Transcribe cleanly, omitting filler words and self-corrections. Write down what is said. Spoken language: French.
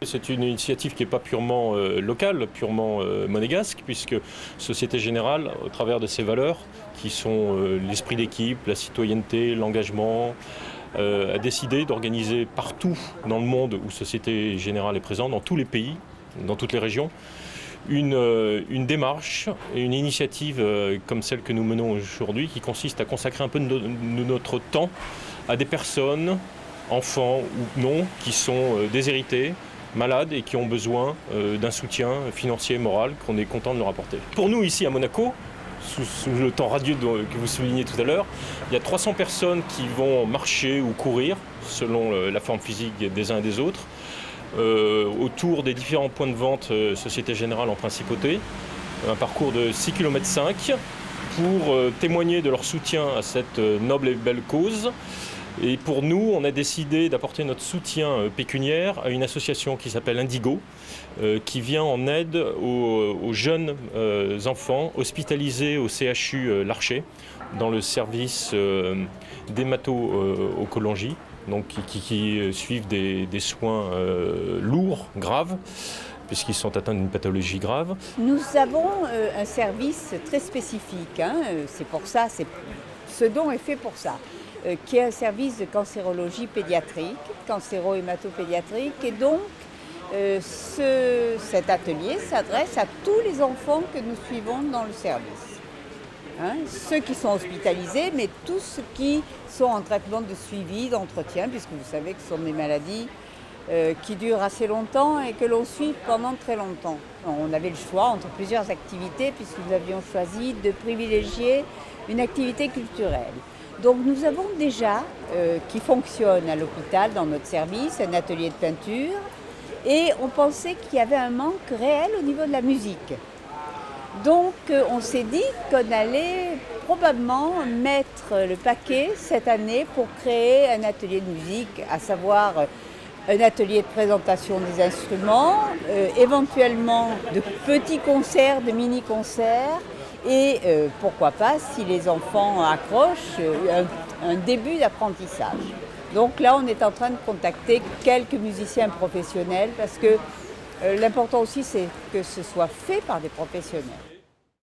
C'est une initiative qui n'est pas purement locale, purement monégasque, puisque Société Générale, au travers de ses valeurs, qui sont l'esprit d'équipe, la citoyenneté, l'engagement, a décidé d'organiser partout dans le monde où Société Générale est présente, dans tous les pays, dans toutes les régions, une démarche et une initiative comme celle que nous menons aujourd'hui, qui consiste à consacrer un peu de notre temps à des personnes, enfants ou non, qui sont déshérités, malades et qui ont besoin d'un soutien financier et moral qu'on est content de leur apporter. Pour nous ici à Monaco, sous le temps radieux que vous soulignez tout à l'heure, il y a 300 personnes qui vont marcher ou courir selon la forme physique des uns et des autres autour des différents points de vente Société Générale en principauté, un parcours de 6,5 km pour témoigner de leur soutien à cette noble et belle cause. Et pour nous, on a décidé d'apporter notre soutien pécuniaire à une association qui s'appelle Indigo, qui vient en aide aux jeunes enfants hospitalisés au CHU Larcher, dans le service d'hémato-oncologie, donc qui suivent des soins lourds, graves, puisqu'ils sont atteints d'une pathologie grave. Nous avons un service très spécifique, c'est pour ça, ce dont est fait pour ça. Qui est un service de cancérologie pédiatrique, cancéro-hématopédiatrique. Et donc, cet atelier s'adresse à tous les enfants que nous suivons dans le service. Ceux qui sont hospitalisés, mais tous ceux qui sont en traitement de suivi, d'entretien, puisque vous savez que ce sont des maladies qui durent assez longtemps et que l'on suit pendant très longtemps. On avait le choix entre plusieurs activités, puisque nous avions choisi de privilégier une activité culturelle. Donc nous avons déjà, qui fonctionne à l'hôpital dans notre service, un atelier de peinture, et on pensait qu'il y avait un manque réel au niveau de la musique. Donc on s'est dit qu'on allait probablement mettre le paquet cette année pour créer un atelier de musique, à savoir un atelier de présentation des instruments, éventuellement de petits concerts, de mini-concerts, et pourquoi pas, si les enfants accrochent, un début d'apprentissage. Donc là, on est en train de contacter quelques musiciens professionnels parce que l'important aussi, c'est que ce soit fait par des professionnels.